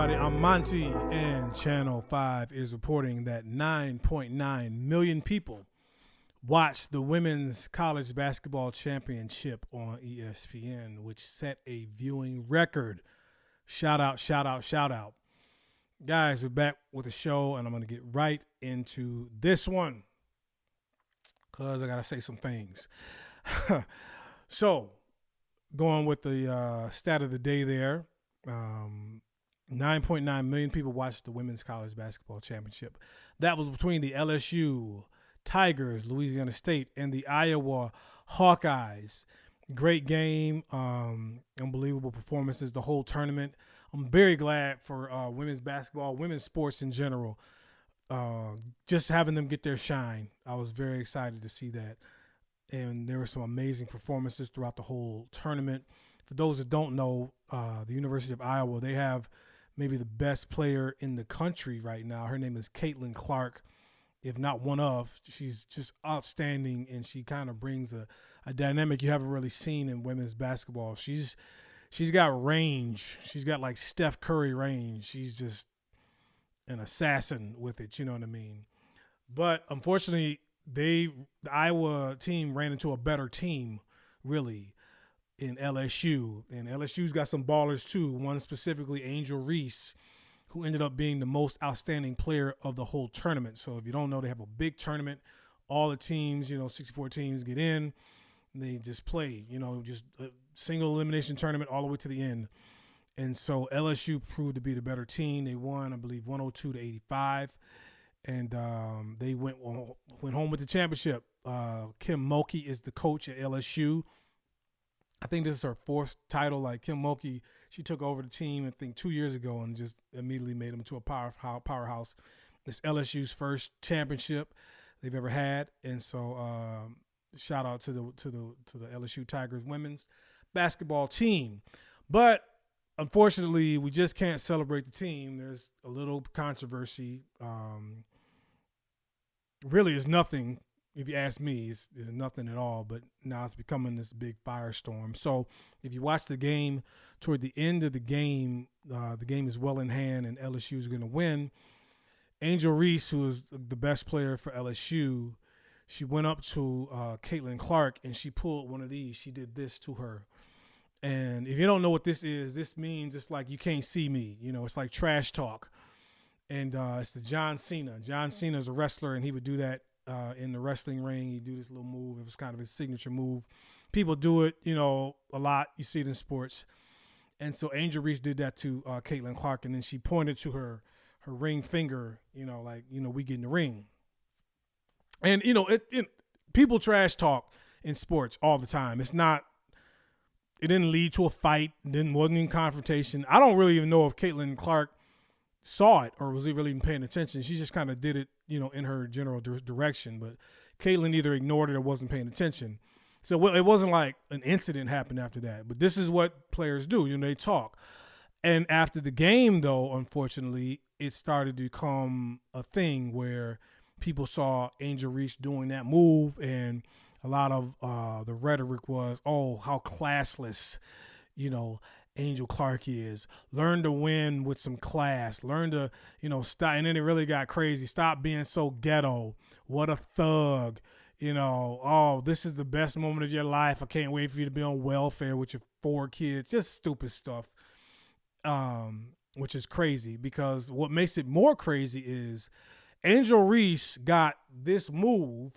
everybody. I'm Monty, and Channel 5 is reporting that 9.9 million people watched the Women's College Basketball Championship on ESPN, which set a viewing record. Shout out, shout out, shout out. Guys, we're back with the show, and I'm going to get right into this one because I got to say some things. So, going with the stat of the day there, 9.9 million people watched the Women's College Basketball Championship. That was between the LSU Tigers, Louisiana State, and the Iowa Hawkeyes. Great game, unbelievable performances, the whole tournament. I'm very glad for women's basketball, women's sports in general, just having them get their shine. I was very excited to see that. And there were some amazing performances throughout the whole tournament. For those that don't know, the University of Iowa, they have maybe the best player in the country right now. Her name is Caitlin Clark, if not one of. She's just outstanding, and she kind of brings a dynamic you haven't really seen in women's basketball. She's got range. She's got like Steph Curry range. She's just an assassin with it, you know what I mean? But unfortunately, the Iowa team ran into a better team, really, in LSU. And LSU's got some ballers too. One specifically, Angel Reese, who ended up being the most outstanding player of the whole tournament. So if you don't know, they have a big tournament. All the teams, 64 teams get in. They just play, just a single elimination tournament all the way to the end. And so LSU proved to be the better team. They won, I believe, 102-85. And they went home with the championship. Kim Mulkey is the coach at LSU. I think this is her fourth title. Like Kim Mulkey, she took over the team, I think, 2 years ago and just immediately made them into a powerhouse. It's LSU's first championship they've ever had. And so shout out to the LSU Tigers women's basketball team. But unfortunately, we just can't celebrate the team. There's a little controversy. Really, it's nothing. If you ask me, it's nothing at all. But now it's becoming this big firestorm. So if you watch the game, toward the end of the game is well in hand, and LSU is going to win. Angel Reese, who is the best player for LSU, she went up to Caitlin Clark, and she pulled one of these. She did this to her. And if you don't know what this is, this means it's like you can't see me. It's like trash talk. And it's the John Cena. John Cena is a wrestler, and he would do that in the wrestling ring. He'd do this little move. It was kind of his signature move. People do it, a lot. You see it in sports. And so Angel Reese did that to Caitlin Clark, and then she pointed to her ring finger, we get in the ring. And, people trash talk in sports all the time. It didn't lead to a fight. Wasn't in confrontation. I don't really even know if Caitlin Clark saw it or was really even paying attention. She just kind of did it, in her general direction. But Caitlin either ignored it or wasn't paying attention. So it wasn't like an incident happened after that. But this is what players do. They talk. And after the game, though, unfortunately, it started to become a thing where people saw Angel Reese doing that move, and a lot of the rhetoric was, oh, how classless, Angel Clark is. Learn to win with some class. Learn to, stop. And then it really got crazy. Stop being so ghetto. What a thug. Oh, this is the best moment of your life. I can't wait for you to be on welfare with your 4 kids. Just stupid stuff, which is crazy, because what makes it more crazy is Angel Reese got this move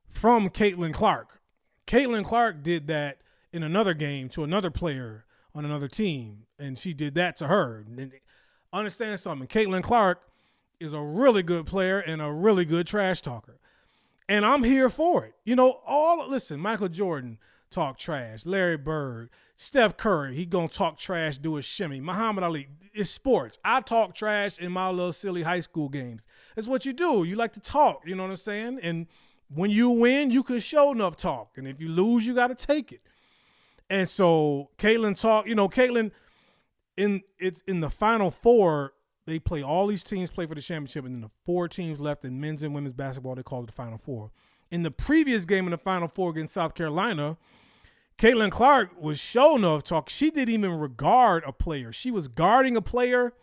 from Caitlin Clark. Caitlin Clark did that in another game to another player on another team, and she did that to her. And understand something. Caitlin Clark is a really good player and a really good trash talker. And I'm here for it. Listen, Michael Jordan talk trash. Larry Bird, Steph Curry, he gonna talk trash, do a shimmy. Muhammad Ali, it's sports. I talk trash in my little silly high school games. That's what you do. You like to talk, you know what I'm saying? And when you win, you can show enough talk. And if you lose, you got to take it. And so Caitlin talked, Caitlin in the Final Four, they play, all these teams play for the championship, and then the 4 teams left in men's and women's basketball, they call it the Final Four. In the previous game in the Final Four against South Carolina, Caitlin Clark was show enough talk. She didn't even regard a player. She was guarding a player,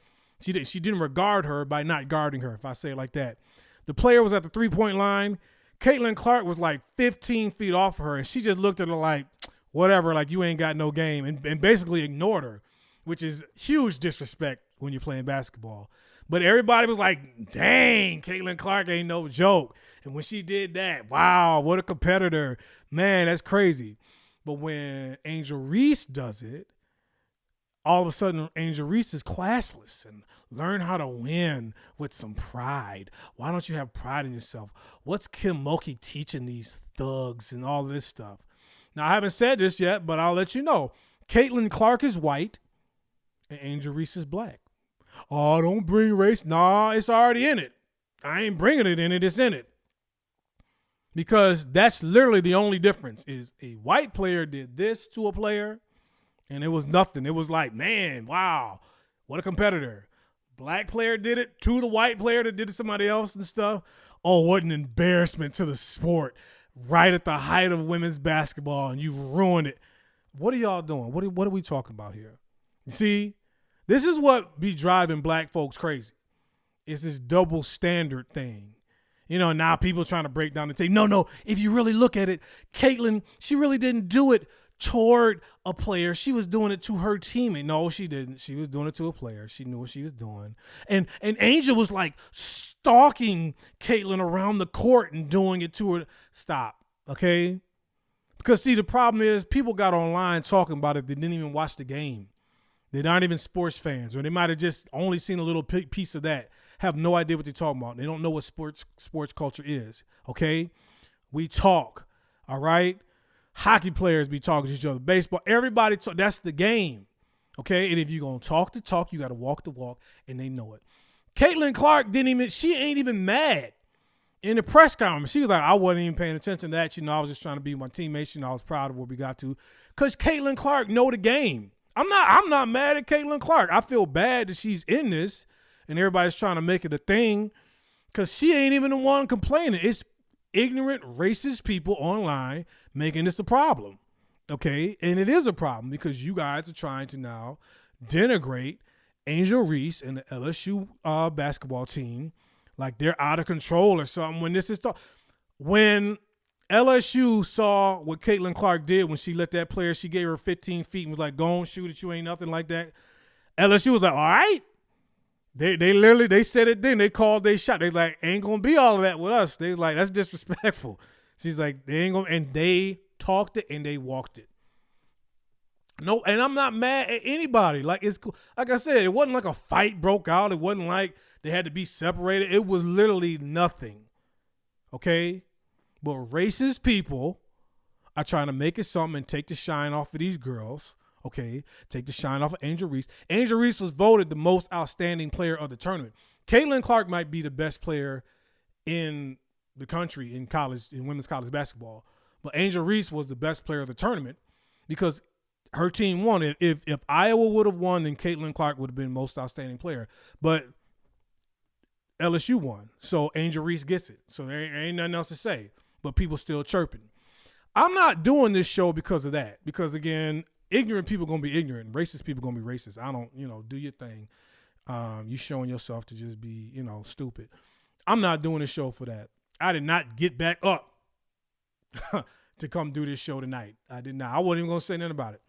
She didn't regard her by not guarding her, if I say it like that. The player was at the three-point line. Caitlin Clark was like 15 feet off of her, and she just looked at her like, whatever, like you ain't got no game, and basically ignored her, which is huge disrespect when you're playing basketball. But everybody was like, dang, Caitlin Clark ain't no joke. And when she did that, wow, what a competitor. Man, that's crazy. But when Angel Reese does it, all of a sudden Angel Reese is classless and learn how to win with some pride. Why don't you have pride in yourself? What's Kim Mulkey teaching these thugs and all of this stuff? Now, I haven't said this yet, but I'll let you know. Caitlin Clark is white and Angel Reese is black. Oh, don't bring race. Nah, it's already in it. I ain't bringing it in it. It's in it. Because that's literally the only difference is a white player did this to a player and it was nothing. It was like, man, wow, what a competitor. Black player did it to the white player that did it to somebody else and stuff. Oh, what an embarrassment to the sport right at the height of women's basketball, and you ruined it. What are y'all doing? What are we talking about here? You see, this is what be driving black folks crazy. It's this double standard thing. You know, now people trying to break down and say, no, if you really look at it, Caitlin, she really didn't do it toward a player. She was doing it to her teammate. No, she didn't. She was doing it to a player. She knew what she was doing. And Angel was like stalking Caitlin around the court and doing it to her. Stop, okay? Because, see, the problem is people got online talking about it. They didn't even watch the game. They're not even sports fans, or they might have just only seen a little piece of that. Have no idea what they're talking about. They don't know what sports culture is, okay? We talk, all right? Hockey players be talking to each other. Baseball, everybody talk. That's the game, okay? And if you're going to talk the talk, you got to walk the walk, and they know it. Caitlin Clark she ain't even mad in the press conference. She was like, I wasn't even paying attention to that. You know, I was just trying to be with my teammates. You know, I was proud of what we got to. Because Caitlin Clark know the game. I'm not mad at Caitlin Clark. I feel bad that she's in this and everybody's trying to make it a thing because she ain't even the one complaining. It's ignorant, racist people online making this a problem, okay? And it is a problem because you guys are trying to now denigrate Angel Reese and the LSU basketball team like they're out of control or something when this is when LSU saw what Caitlin Clark did when she let that player, she gave her 15 feet and was like, go on, shoot it, you ain't nothing like that. LSU was like, all right. They said it then. They called, they shot. They like, ain't going to be all of that with us. They like, that's disrespectful. She's like, they ain't going to, and they talked it and they walked it. No, and I'm not mad at anybody. Like, it's cool. Like I said, it wasn't like a fight broke out. It wasn't like they had to be separated. It was literally nothing. Okay? But racist people are trying to make it something and take the shine off of these girls. Okay, take the shine off of Angel Reese. Angel Reese was voted the most outstanding player of the tournament. Caitlin Clark might be the best player in the country in college, in women's college basketball. But Angel Reese was the best player of the tournament because her team won. If Iowa would have won, then Caitlin Clark would have been most outstanding player. But LSU won, so Angel Reese gets it. So there ain't nothing else to say. But people still chirping. I'm not doing this show because of that. Because, again, ignorant people going to be ignorant. Racist people going to be racist. I don't, do your thing. You showing yourself to just be, stupid. I'm not doing this show for that. I did not get back up to come do this show tonight. I did not. I wasn't even going to say nothing about it.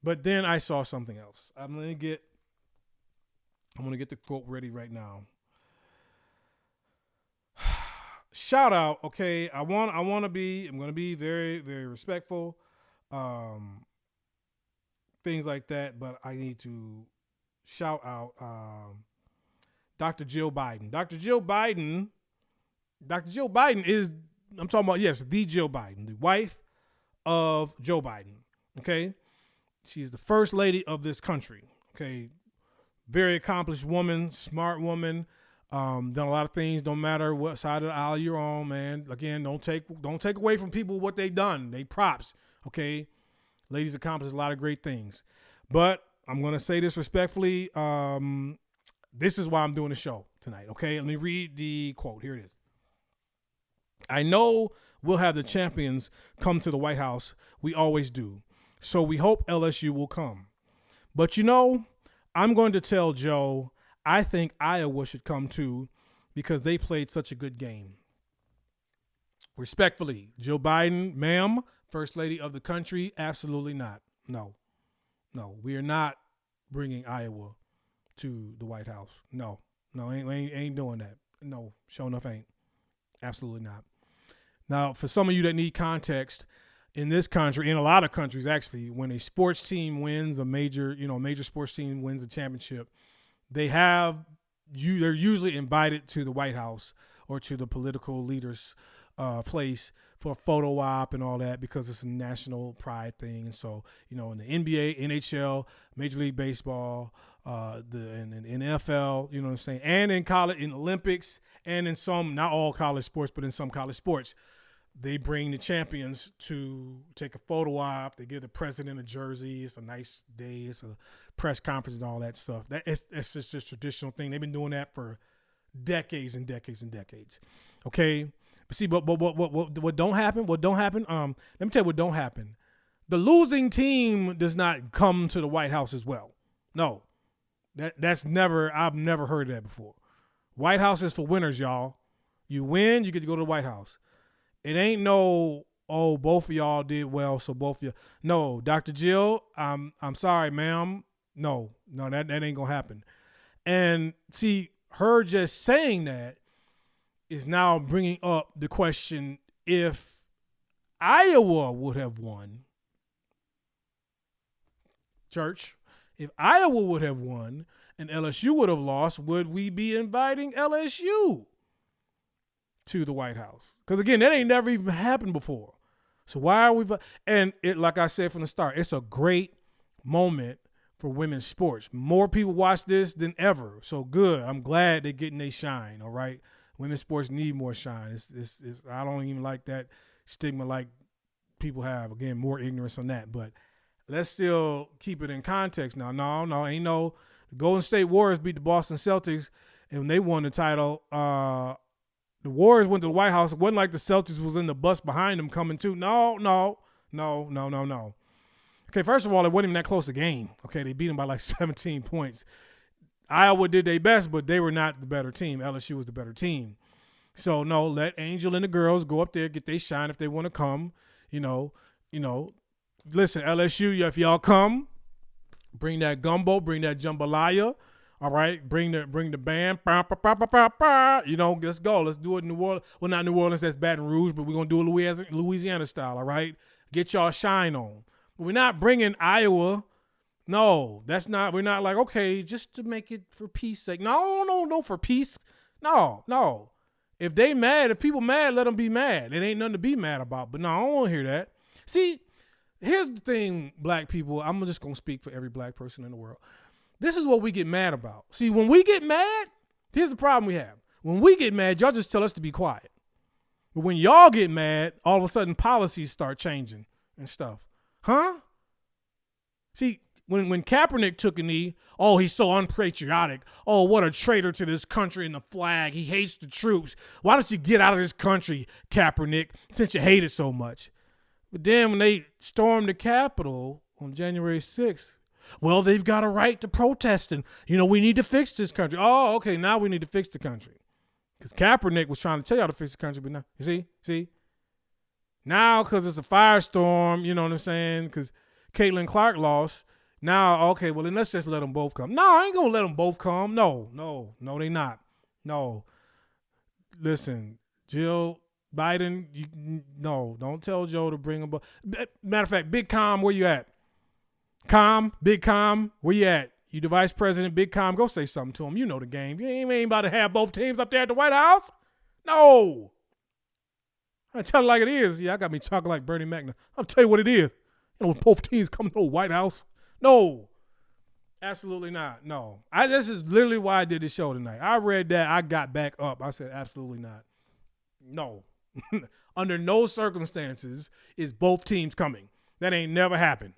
But then I saw something else. I'm going to get the quote ready right now. Shout out, okay. I'm going to be very, very respectful. Things like that, but I need to shout out Dr. Jill Biden. Dr. Jill Biden is, I'm talking about, yes, the Jill Biden, the wife of Joe Biden, okay? She's the first lady of this country, okay? Very accomplished woman, smart woman, done a lot of things, don't matter what side of the aisle you're on, man. Again, don't take away from people what they done. They props, okay? Ladies accomplished a lot of great things. But I'm going to say this respectfully. This is why I'm doing the show tonight, okay? Let me read the quote. Here it is. I know we'll have the champions come to the White House. We always do. So we hope LSU will come. But, I'm going to tell Joe, I think Iowa should come too because they played such a good game. Respectfully, Joe Biden, ma'am, First Lady of the country, absolutely not. No, we are not bringing Iowa to the White House. No, ain't doing that. No, sure enough ain't. Absolutely not. Now, for some of you that need context, in this country, in a lot of countries actually, when a sports team wins major sports team wins a championship, they're usually invited to the White House or to the political leaders' place for a photo op and all that because it's a national pride thing. And so, in the NBA, NHL, Major League Baseball, in NFL, you know what I'm saying, and in college, in Olympics, and in some, not all college sports, but in some college sports, they bring the champions to take a photo op. They give the president a jersey. It's a nice day. It's a press conference and all that stuff. It's just a traditional thing. They've been doing that for decades and decades and decades. Okay. But see, but what don't happen? What don't happen? Let me tell you what don't happen. The losing team does not come to the White House as well. No, I've never heard that before. White House is for winners, y'all. You win, you get to go to the White House. It ain't both of y'all did well, so both of you. No, Dr. Jill, I'm sorry, ma'am. No, that ain't gonna happen. And see, her just saying that is now bringing up the question: if Iowa would have won, church, if Iowa would have won and LSU would have lost, would we be inviting LSU to the White House? Because again, that ain't never even happened before. So why are we? And it, like I said from the start, it's a great moment for women's sports. More people watch this than ever. So good. I'm glad they're getting their shine. All right, women's sports need more shine. It's I don't even like that stigma like people have. Again, more ignorance on that. But let's still keep it in context now. No, ain't no. The Golden State Warriors beat the Boston Celtics, and when they won the title, the Warriors went to the White House. It wasn't like the Celtics was in the bus behind them coming too. No. Okay, first of all, it wasn't even that close a game. Okay, they beat them by like 17 points. Iowa did their best, but they were not the better team. LSU was the better team. So, no, let Angel and the girls go up there, get their shine if they want to come. Listen, LSU, if y'all come, bring that gumbo, bring that jambalaya. All right, bring the band. Let's go. Let's do it in New Orleans. Well, not New Orleans, that's Baton Rouge, but we're going to do it Louisiana style, all right? Get y'all shine on. We're not bringing Iowa. No, that's not. We're not like, okay, just to make it for peace sake. No, for peace. No. If people mad, let them be mad. It ain't nothing to be mad about. But no, I don't want to hear that. See, here's the thing, black people. I'm just going to speak for every black person in the world. This is what we get mad about. See, when we get mad, here's the problem we have. When we get mad, y'all just tell us to be quiet. But when y'all get mad, all of a sudden policies start changing and stuff. Huh? See, when Kaepernick took a knee, oh, he's so unpatriotic. Oh, what a traitor to this country and the flag. He hates the troops. Why don't you get out of this country, Kaepernick, since you hate it so much? But then when they stormed the Capitol on January 6th, well, they've got a right to protest, and, we need to fix this country. Oh, okay, now we need to fix the country. Because Kaepernick was trying to tell y'all to fix the country, but now, you see? Now, because it's a firestorm, you know what I'm saying, because Caitlin Clark lost, now, okay, well, then let's just let them both come. No, I ain't going to let them both come. No, they not. No. Listen, Jill Biden, don't tell Joe to bring them. Matter of fact, Big Com, where you at? Big Com, where you at? You the vice president, Big Com, go say something to him. You know the game. You ain't about to have both teams up there at the White House. No. I tell it like it is. Yeah, I got me talking like Bernie Mac. I'll tell you what it is. Both teams coming to the White House. No. Absolutely not. No. This is literally why I did this show tonight. I read that. I got back up. I said, absolutely not. No. Under no circumstances is both teams coming. That ain't never happened.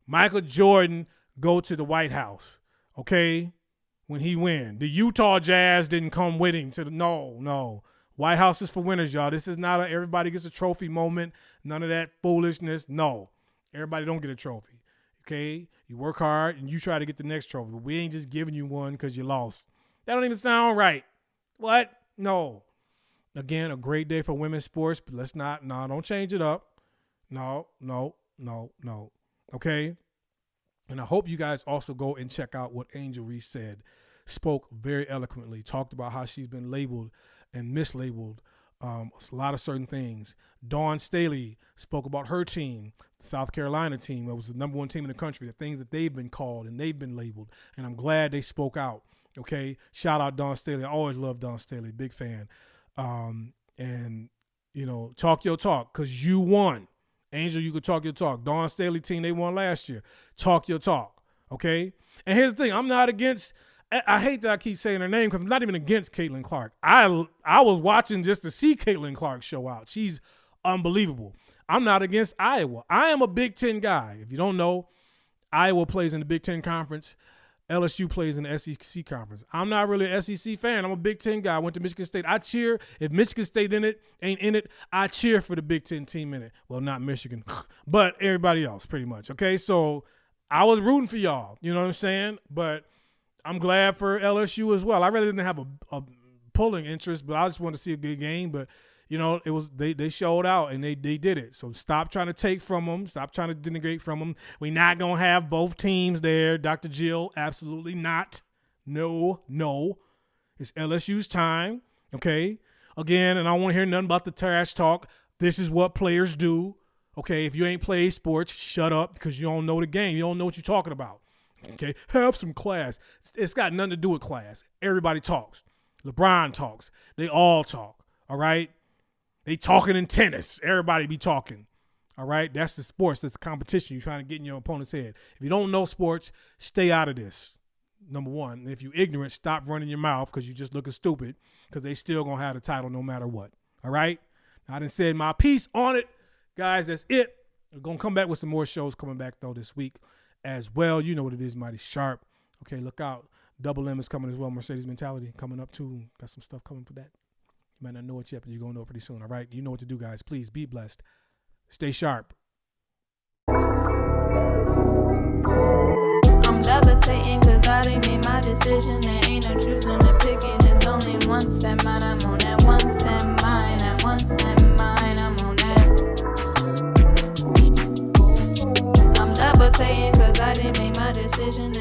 Michael Jordan go to the White House, okay, when he win. The Utah Jazz didn't come with him to the no. White House is for winners, y'all. This is not everybody gets a trophy moment. None of that foolishness. No. Everybody don't get a trophy. okay? You work hard and you try to get the next trophy, but we ain't just giving you one because you lost. That don't even sound right. What? No. Again, a great day for women's sports, but don't change it up. No. Okay? And I hope you guys also go and check out what Angel Reese said. Spoke very eloquently, talked about how she's been labeled and mislabeled a lot of certain things. Dawn Staley spoke about her team, the South Carolina team. That was the number one team in the country, the things that they've been called and they've been labeled. And I'm glad they spoke out. Okay? Shout out Dawn Staley. I always love Dawn Staley. Big fan. And, talk your talk because you won. Angel, you could talk your talk. Dawn Staley team, they won last year. Talk your talk. Okay? And here's the thing. I'm not against – I hate that I keep saying her name because I'm not even against Caitlin Clark. I was watching just to see Caitlin Clark show out. She's unbelievable. I'm not against Iowa. I am a Big Ten guy. If you don't know, Iowa plays in the Big Ten Conference. LSU plays in the SEC Conference. I'm not really an SEC fan. I'm a Big Ten guy. I went to Michigan State. I cheer. If Michigan State ain't in it, I cheer for the Big Ten team in it. Well, not Michigan, but everybody else pretty much. Okay, so I was rooting for y'all. You know what I'm saying? But I'm glad for LSU as well. I really didn't have a pulling interest, but I just wanted to see a good game. But, it was they showed out and they did it. So stop trying to take from them. Stop trying to denigrate from them. We're not going to have both teams there. Dr. Jill, absolutely not. No. It's LSU's time, okay? Again, and I don't want to hear nothing about the trash talk. This is what players do, okay? If you ain't played sports, shut up because you don't know the game. You don't know what you're talking about. Okay, have some class. It's got nothing to do with class. Everybody talks. LeBron talks. They all talk, all right? They talking in tennis. Everybody be talking, all right? That's the sports. That's the competition. You're trying to get in your opponent's head. If you don't know sports, stay out of this, number one. And if you're ignorant, stop running your mouth because you're just looking stupid because they still going to have the title no matter what, all right? I done said my piece on it. Guys, that's it. We're going to come back with some more shows coming back, though, this week as well. You know what it is, Mighty Sharp. Okay, look out. Double M is coming as well. Mercedes Mentality coming up too. Got some stuff coming for that. You might not know it yet, but you're going to know it pretty soon, all right? You know what to do, guys. Please be blessed. Stay sharp. I'm levitating because I done made my decision. There ain't no choosing to pick it. There's only one set mine. I'm on that one set mine. That one set mine. I'm on that. I'm levitating because I didn't make my decision.